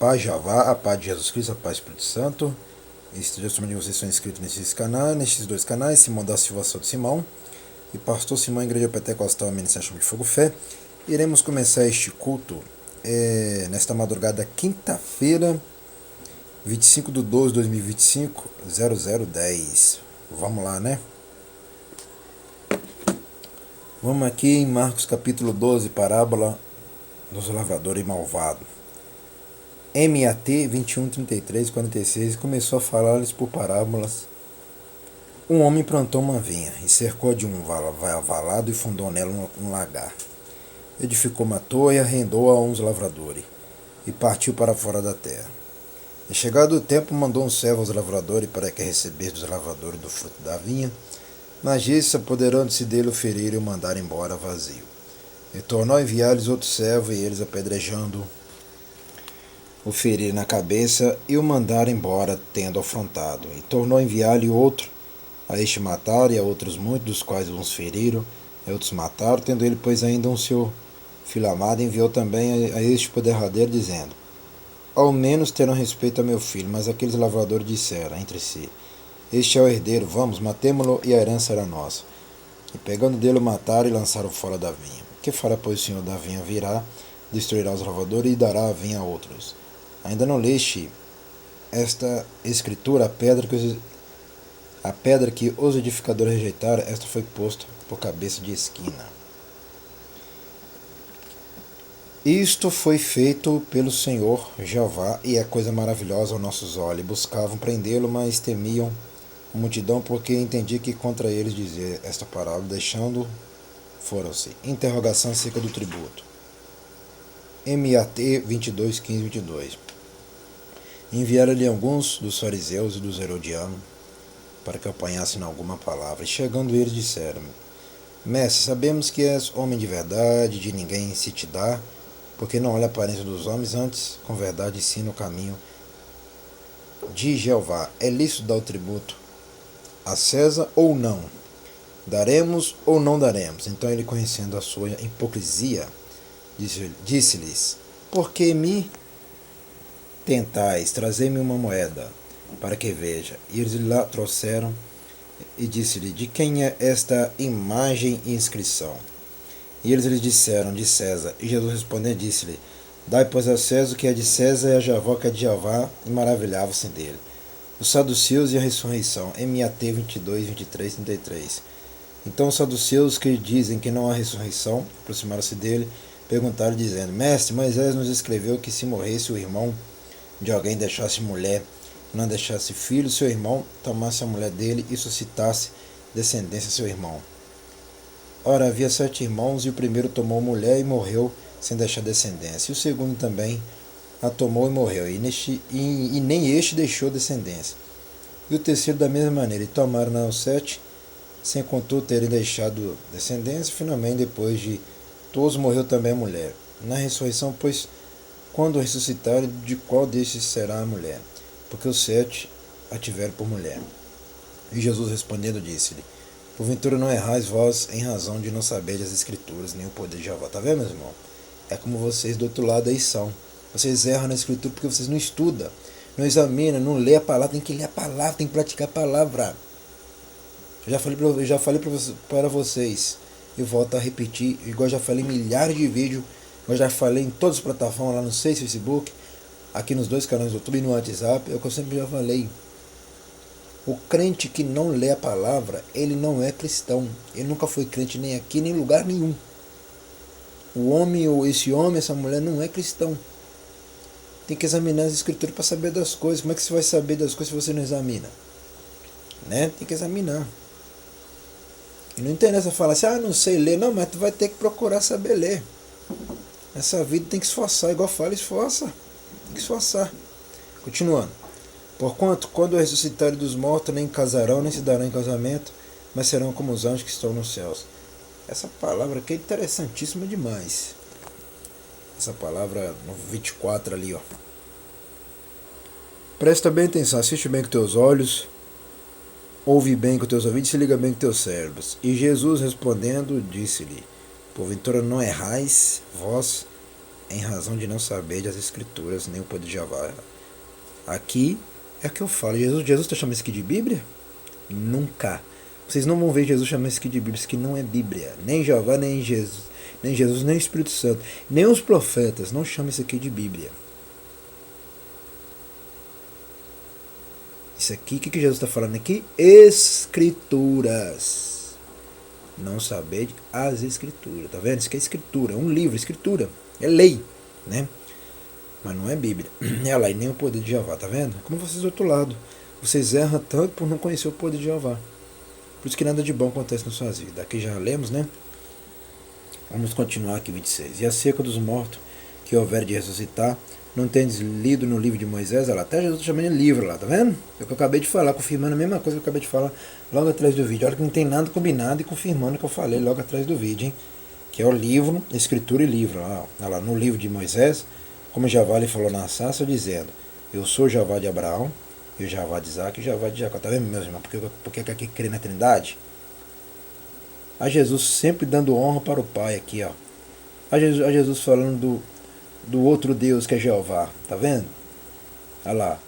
paz Javá, a paz de Jesus Cristo, a paz do Espírito Santo. Estejam de vocês são inscritos nestes dois canais, Simão da Silva Souto Simão e Pastor Simão, Igreja Pentecostal, Ministério de Fogo Fé. Iremos começar este culto nesta madrugada, quinta-feira, 25/12/2025, 0010. Vamos lá, né? Vamos aqui em Marcos capítulo 12, parábola dos lavrador e malvado. MAT 21:33-46 começou a falar-lhes por parábolas. Um homem plantou uma vinha e cercou de um valado e fundou nela um lagar. Edificou uma torre e arrendou a uns lavradores e partiu para fora da terra. E chegado o tempo, mandou um servo aos lavradores para que recebesse dos lavradores do fruto da vinha, mas esses, apoderando-se dele, o feriram e o mandaram embora vazio. E tornou a enviar-lhes outro servo, e eles, apedrejando, o feriram na cabeça e o mandaram embora, tendo afrontado. E tornou a enviar-lhe outro, a este mataram, e a outros muitos, dos quais uns feriram, e outros mataram, tendo ele, pois, ainda um seu filho amado, enviou também a este por derradeiro, dizendo: ao menos terão respeito a meu filho. Mas aqueles lavradores disseram entre si: este é o herdeiro, vamos, matemo-lo, e a herança era nossa. E pegando dele o mataram e lançaram fora da vinha. Que fará, pois, o senhor da vinha? Virá, destruirá os lavradores e dará a vinha a outros. Ainda não leste esta escritura? A pedra que os edificadores rejeitaram, esta foi posta por cabeça de esquina. Isto foi feito pelo Senhor Jeová, e é coisa maravilhosa aos nossos olhos. Buscavam prendê-lo, mas temiam a multidão, porque entendi que contra eles dizia esta parábola, deixando, foram-se. Interrogação acerca do tributo. MAT 22:15-22. Enviaram-lhe alguns dos fariseus e dos herodianos para que apanhassem alguma palavra. E chegando eles disseram: mestre, sabemos que és homem de verdade, de ninguém se te dá, porque não olha a aparência dos homens, antes com verdade ensina o caminho de Jeová. É lícito dar o tributo a César ou não? Daremos ou não daremos? Então ele, conhecendo a sua hipocrisia, disse-lhes: por que me tentais? Trazei-me uma moeda, para que veja. E eles lá trouxeram, e disse-lhe: de quem é esta imagem e inscrição? E eles lhe disseram: de César. E Jesus respondendo disse-lhe: dai, pois, a César o que é de César, e a Jeová o que é de Jeová. E maravilhava-se dele. Os saduceus e a ressurreição. MAT 22:23-33. Então os saduceus, que dizem que não há ressurreição, aproximaram-se dele, perguntaram, dizendo: mestre, Moisés nos escreveu que se morresse o irmão de alguém, deixasse mulher, não deixasse filho, seu irmão tomasse a mulher dele e suscitasse descendência a seu irmão. Ora, havia 7 irmãos, e o primeiro tomou mulher e morreu sem deixar descendência. E o segundo também a tomou e morreu, e nem este deixou descendência. E o terceiro da mesma maneira. E tomaram os 7, sem contudo terem deixado descendência. Finalmente, depois de todos, morreu também a mulher. Na ressurreição, pois, quando ressuscitarem, de qual destes será a mulher? Porque os 7 a tiveram por mulher. E Jesus respondendo disse-lhe: porventura não errais vós em razão de não saberdes as escrituras, nem o poder de Jeová. Tá vendo, meus irmãos? É como vocês do outro lado aí são. Vocês erram na escritura porque vocês não estudam, não examinam, não lê a palavra. Tem que ler a palavra, tem que praticar a palavra. Eu já falei para vocês, e volto a repetir, igual já falei em milhares de vídeos, eu já falei em todas as plataformas, lá no Facebook, aqui nos 2 canais do YouTube e no WhatsApp, é o que eu sempre já falei. O crente que não lê a palavra, ele não é cristão. Ele nunca foi crente nem aqui, nem em lugar nenhum. Esse homem, essa mulher não é cristão. Tem que examinar as escrituras para saber das coisas. Como é que você vai saber das coisas se você não examina? Né? Tem que examinar. E não interessa falar assim: não sei ler. Não, mas tu vai ter que procurar saber ler. Essa vida tem que esforçar, igual fala, esforça. Tem que esforçar. Continuando. Porquanto, quando ressuscitarem dos mortos, nem casarão, nem se darão em casamento, mas serão como os anjos que estão nos céus. Essa palavra aqui é interessantíssima demais. Essa palavra no 24 ali, ó. Presta bem atenção, assiste bem com teus olhos, ouve bem com teus ouvidos, se liga bem com teus cérebros. E Jesus respondendo, disse-lhe: porventura não errais vós em razão de não saber as escrituras, nem o poder de Jeová. Aqui é o que eu falo. Jesus está chamando isso aqui de Bíblia? Nunca. Vocês não vão ver Jesus chamando isso aqui de Bíblia. Isso aqui não é Bíblia. Nem Jeová, nem Jesus. Nem Jesus, nem o Espírito Santo. Nem os profetas não chamam isso aqui de Bíblia. Isso aqui, o que Jesus está falando aqui? Escrituras. Não saber as escrituras. Tá vendo? Isso aqui é escritura. É um livro, escritura. É lei, né? Mas não é Bíblia. É lá, e nem o poder de Jeová, tá vendo? Como vocês do outro lado. Vocês erram tanto por não conhecer o poder de Jeová. Por isso que nada de bom acontece nas suas vidas. Aqui já lemos, né? Vamos continuar aqui, 26. E acerca dos mortos que houver de ressuscitar, não tendes lido no livro de Moisés? Olha lá, até Jesus chamando de livro lá, tá vendo? É o que eu acabei de falar, confirmando a mesma coisa que eu acabei de falar logo atrás do vídeo. Olha que não tem nada combinado e confirmando o que eu falei logo atrás do vídeo, hein? Que é o livro, escritura e livro. Olha lá, no livro de Moisés, como Jeová lhe falou na sarça, dizendo: eu sou Jeová de Abraão, e o Jeová de Isaac e o Jeová de Jacó. Tá vendo, meus irmãos? Porque aqui crê na Trindade? A Jesus sempre dando honra para o Pai aqui, ó. A Jesus falando do outro Deus que é Jeová, tá vendo? Olha lá.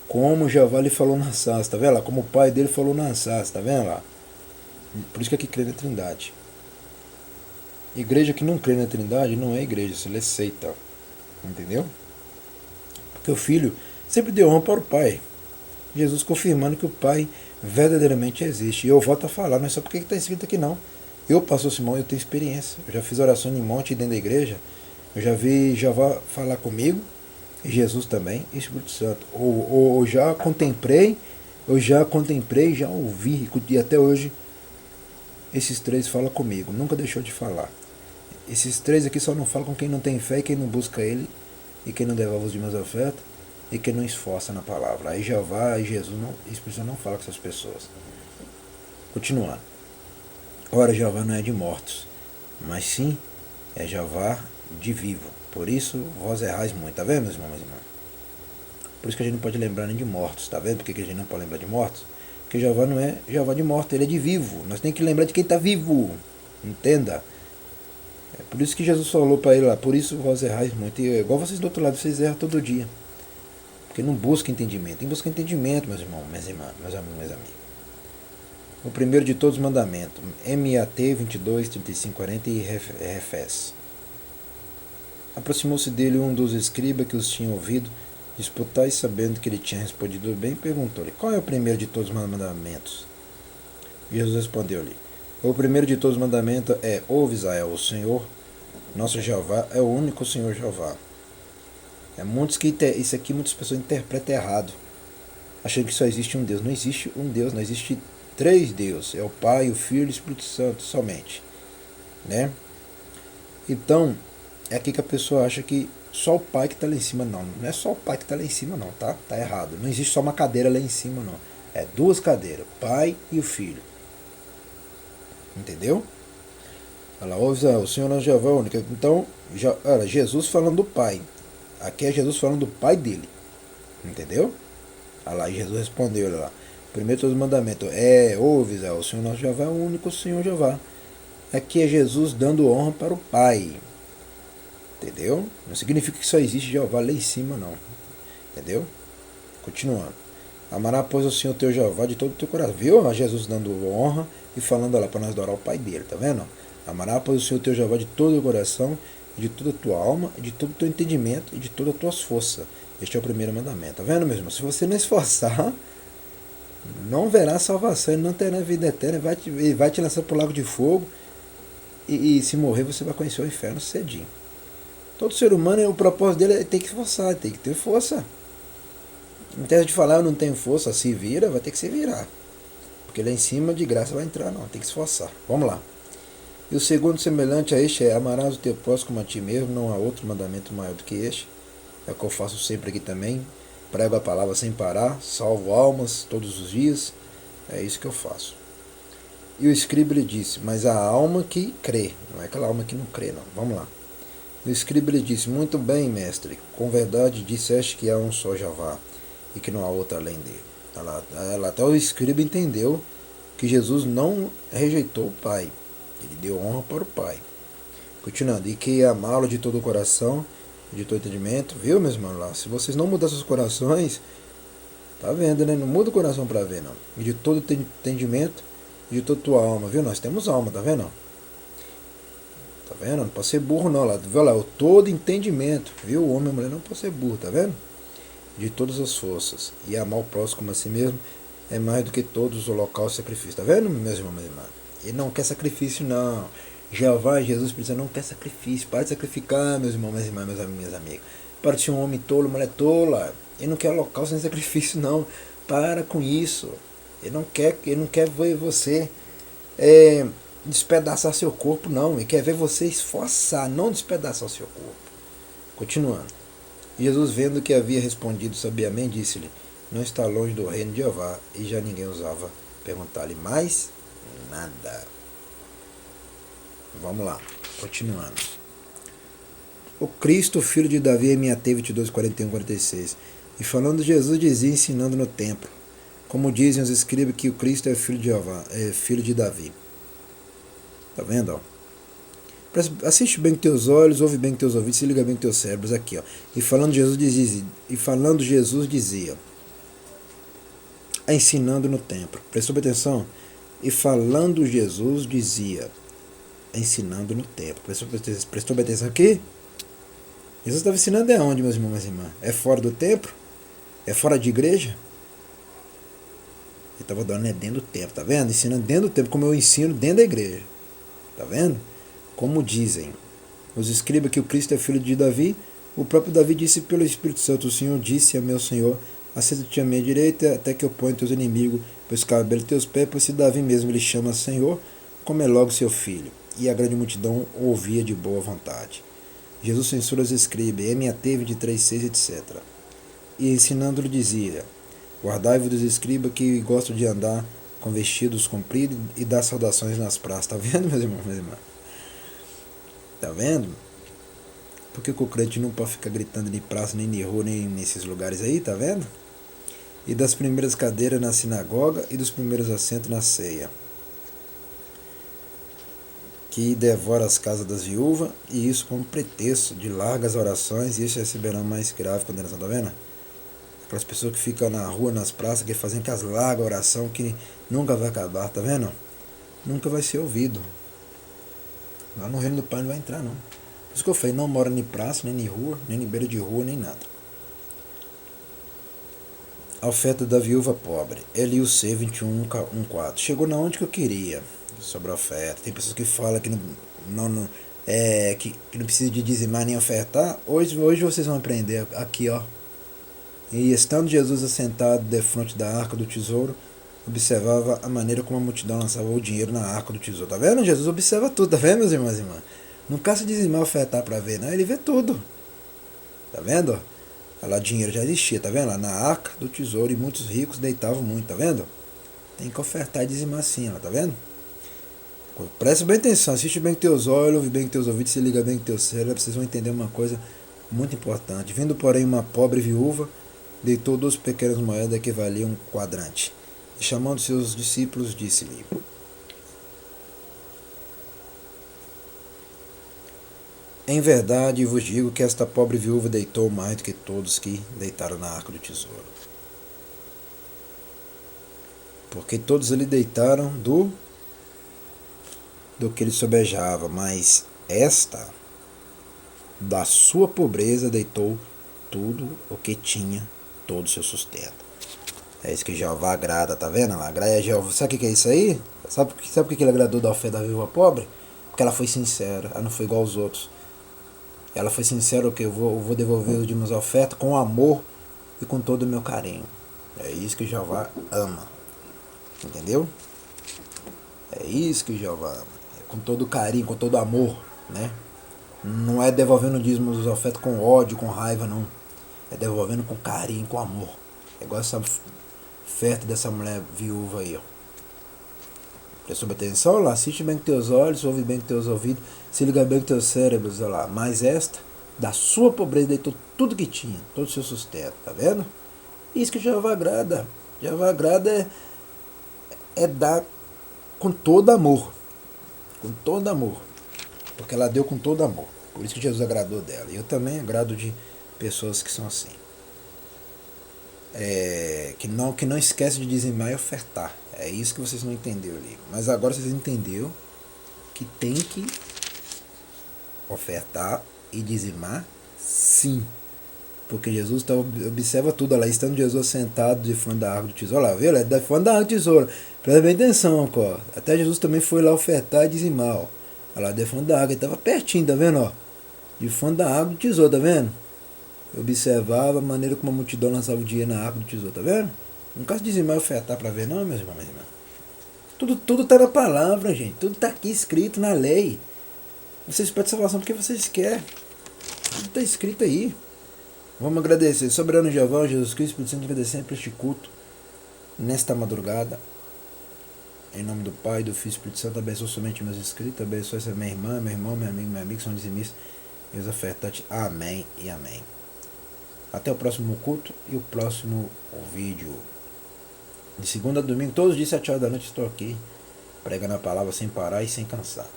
Como Jeová lhe falou na sarça, tá vendo lá? Como o pai dele falou na sarça, tá vendo lá? Por isso que aqui crê na Trindade. Igreja que não crê na Trindade não é igreja, isso é seita. Entendeu? Porque o Filho sempre deu honra para o Pai. Jesus confirmando que o Pai verdadeiramente existe. E eu volto a falar, não é só porque está escrito aqui não. Eu, pastor Simão, eu tenho experiência. Eu já fiz oração em monte dentro da igreja. Eu já vi Jeová falar comigo, e Jesus também, e Espírito Santo. Ou já contemplei, já ouvi, e até hoje esses três falam comigo. Nunca deixou de falar. Esses três aqui só não falam com quem não tem fé e quem não busca Ele, e quem não devolve os meus ofertas, e quem não esforça na palavra. Aí Jeová e Jesus, e Espírito Santo não fala com essas pessoas. Continuando. Ora, Jeová não é de mortos, mas sim é Jeová de vivo. Por isso vós errais muito. Tá vendo, meus irmãos e irmãs? Por isso que a gente não pode lembrar nem de mortos. Tá vendo por que a gente não pode lembrar de mortos? Porque Jeová não é Jeová de mortos, ele é de vivo. Nós temos que lembrar de quem está vivo. Entenda? É por isso que Jesus falou para ele lá, por isso vós errais muito. E igual vocês do outro lado, vocês erram todo dia. Porque não busca entendimento. Tem que buscar entendimento, meus irmãos, minhas irmãs, meus amigos. O primeiro de todos os mandamentos. MAT 22, 35, 40 e Refés. Aproximou-se dele um dos escribas que os tinha ouvido disputar, e sabendo que ele tinha respondido bem, perguntou-lhe: qual é o primeiro de todos os mandamentos? Jesus respondeu-lhe: o primeiro de todos os mandamentos é: ouve, Israel, o Senhor, nosso Jeová, é o único Senhor Jeová. Isso aqui muitas pessoas interpretam errado, achando que só existe um Deus. Não existe um Deus, não existe três deuses. É o Pai, o Filho e o Espírito Santo somente, né? Então, é aqui que a pessoa acha que só o Pai que está lá em cima. Não, não é só o Pai que está lá em cima não, tá? Tá errado. Não existe só uma cadeira lá em cima não. É duas cadeiras, o Pai e o Filho. Entendeu? Olha lá, o Senhor não é Jeová único. Então, olha, Jesus falando do Pai. Aqui é Jesus falando do Pai dele. Entendeu? Olha lá, e Jesus respondeu, olha lá. Primeiro de todos os mandamentos ouve, Israel, o Senhor nosso Jeová é o único Senhor Jeová. Aqui é Jesus dando honra para o Pai. Entendeu? Não significa que só existe Jeová lá em cima, não. Entendeu? Continuando. Amará, pois, o Senhor teu Jeová de todo o teu coração. Viu? Jesus dando honra e falando lá para nós adorar o Pai dele, tá vendo? Amará, pois, o Senhor teu Jeová de todo o coração, de toda a tua alma, de todo o teu entendimento e de todas as tuas forças. Este é o primeiro mandamento. Tá vendo, meu irmão? Se você não esforçar, não verá salvação, não terá vida eterna, vai te lançar para o lago de fogo, e se morrer você vai conhecer o inferno cedinho. Todo ser humano, o propósito dele é ter que esforçar, tem que ter força. Em terra de falar, eu não tenho força, se vira, vai ter que se virar. Porque lá em cima de graça vai entrar, não, tem que se esforçar. Vamos lá. E o segundo semelhante a este é: amarás o teu próximo como a ti mesmo, não há outro mandamento maior do que este. É o que eu faço sempre aqui também. Prego a palavra sem parar, salvo almas todos os dias. É isso que eu faço. E o escriba lhe disse: mas a alma que crê, não é aquela alma que não crê, não. Vamos lá. O escriba lhe disse: muito bem, mestre, com verdade disseste que há um só Jeová, e que não há outro além dele. Até o escriba entendeu que Jesus não rejeitou o Pai. Ele deu honra para o Pai. Continuando, e que amá-lo de todo o coração, de todo entendimento, viu, meus irmãos lá? Se vocês não mudarem seus corações, tá vendo, né? Não muda o coração para ver, não. E de todo entendimento, de toda tua alma, viu? Nós temos alma, tá vendo? Tá vendo? Não pode ser burro, não. Lá, viu lá? O todo entendimento, viu? O homem e a mulher não pode ser burro, tá vendo? De todas as forças. E amar o próximo como a si mesmo é mais do que todos os holocaustos e sacrifícios. Tá vendo, meus irmãos, minhas irmãs? Ele não quer sacrifício, não. Jeová, Jesus, precisa não quer sacrifício. Para de sacrificar, meus irmãos, minhas irmãs, meus amigos, minhas amigas. Para de ser um homem tolo, mulher tola. Ele não quer holocausto nem sacrifício, não. Para com isso. Ele não quer ver você despedaçar seu corpo, não. Ele quer ver você esforçar, não despedaçar o seu corpo. Continuando. Jesus, vendo que havia respondido sabiamente, disse-lhe: não está longe do reino de Jeová. E já ninguém ousava perguntar-lhe mais nada. Vamos lá, continuando. O Cristo, filho de Davi, em Mateus 22, 41, 46. E falando Jesus, dizia, ensinando no templo, como dizem os escribas, que o Cristo é filho de Jeová, é filho de Davi. Tá vendo, ó? Assiste bem com teus olhos, ouve bem com teus ouvidos, se liga bem com teus cérebros aqui, ó. E falando Jesus dizia, ensinando no templo. Prestou atenção? E falando Jesus dizia, ensinando no templo. Prestou atenção aqui? Jesus estava ensinando aonde, meus irmãos e minhas irmãs? É fora do templo? É fora de igreja? Ele estava dando dentro do templo, tá vendo? Ensinando dentro do templo, como eu ensino dentro da igreja. Tá vendo? Como dizem os escribas que o Cristo é filho de Davi, o próprio Davi disse pelo Espírito Santo, o Senhor disse a meu Senhor, assenta-te à minha direita, até que eu ponha teus inimigos por escabelo teus pés, pois se Davi mesmo lhe chama Senhor, como é logo seu filho. E a grande multidão o ouvia de boa vontade. Jesus censura os escribas, M.A.T. 23, 6, etc. E ensinando-lhe dizia, guardai-vos dos escribas que gostam de andar com vestidos compridos e dar saudações nas praças. Tá vendo, meus irmãos, minhas irmãs? Tá vendo? Por que o crente não pode ficar gritando de praça, nem de rua, nem nesses lugares aí, tá vendo? E das primeiras cadeiras na sinagoga e dos primeiros assentos na ceia. Que devora as casas das viúvas, e isso como pretexto de largas orações, e isso receberão mais grave condenação, tá vendo? Aquelas pessoas que ficam na rua, nas praças, que fazem aquelas largas orações que nunca vai acabar, tá vendo? Nunca vai ser ouvido. Lá no reino do Pai não vai entrar, não. Por isso que eu falei, não mora nem praça, nem em rua, nem em beira de rua, nem nada. A oferta da viúva pobre. Eliú-C 21:4. Chegou na onde que eu queria sobre a oferta. Tem pessoas que falam que que não precisa de dizimar nem ofertar. Hoje vocês vão aprender aqui, ó. E estando Jesus assentado defronte da arca do tesouro, observava a maneira como a multidão lançava o dinheiro na arca do tesouro. Tá vendo? Jesus observa tudo, tá vendo, meus irmãos e irmãs? Não caça dizimar ofertar para ver, não. Ele vê tudo. Tá vendo? Lá dinheiro já existia, tá vendo? Lá na arca do tesouro, e muitos ricos deitavam muito, tá vendo? Tem que ofertar e dizimar assim, ó, tá vendo? Presta bem atenção, assiste bem com teus olhos, ouve bem com teus ouvidos, se liga bem com teu cérebro, vocês vão entender uma coisa muito importante. Vindo, porém, uma pobre viúva, deitou 2 pequenas moedas que valiam um quadrante. E chamando seus discípulos, disse-lhe: em verdade vos digo que esta pobre viúva deitou mais do que todos que deitaram na arca do tesouro. Porque todos ali deitaram do que ele sobejava, mas esta, da sua pobreza, deitou tudo o que tinha, todo o seu sustento. É isso que Jeová agrada, tá vendo? Ela agrada Jeová. Sabe o que é isso aí? Sabe por que ele agradou da oferta da viúva pobre? Porque ela foi sincera, ela não foi igual aos outros. Ela foi sincera, o que eu vou devolver os dízimos oferta com amor e com todo o meu carinho. É isso que Jeová ama. Entendeu? É isso que Jeová ama. É com todo carinho, com todo amor, né? Não é devolvendo dízimos dos ofertas com ódio, com raiva, não. É devolvendo com carinho, com amor. É igual essa oferta dessa mulher viúva aí, ó. Prestou atenção? Lá, assiste bem com teus olhos, ouve bem com teus ouvidos, se liga bem com teus cérebros, olha lá. Mas esta, da sua pobreza, deitou tudo que tinha, todo o seu sustento, tá vendo? Isso que Jeová agrada. Jeová agrada é dar com todo amor. Com todo amor. porque ela deu com todo amor. Por isso que Jesus agradou dela. E eu também agrado de pessoas que são assim. Que não esquece de dizimar e ofertar. É isso que vocês não entenderam ali. Mas agora vocês entenderam que tem que ofertar e dizimar, sim. Porque Jesus observa tudo. Olha lá, estando Jesus sentado de frente da árvore do tesouro. Olha lá, viu? Ele é da frente da árvore do tesouro. Presta bem atenção, ó. Até Jesus também foi lá ofertar e dizimar, ó. Olha lá, de frente da árvore. Ele estava pertinho, tá vendo, ó? De frente da árvore do tesouro, tá vendo? Observava a maneira como a multidão lançava o dinheiro na árvore do tesouro, tá vendo? Não caso dizimar e ofertar para ver, não, meus irmãos, minhas irmãs. Tudo tá na palavra, gente. Tudo tá aqui escrito na lei. Vocês pedem salvação porque vocês querem. Tudo tá escrito aí. Vamos agradecer. Soberano Jeová, Jesus Cristo, Espírito Santo, agradecer por este culto, nesta madrugada. Em nome do Pai, do Filho e do Espírito Santo, abençoe somente meus inscritos, abençoe essa minha irmã, meu irmão, meu amigo, são dizimistas, meus ofertantes. Amém e amém. Até o próximo culto e o próximo vídeo. De segunda a domingo, todos os dias, 7 horas da noite, estou aqui, pregando a palavra sem parar e sem cansar.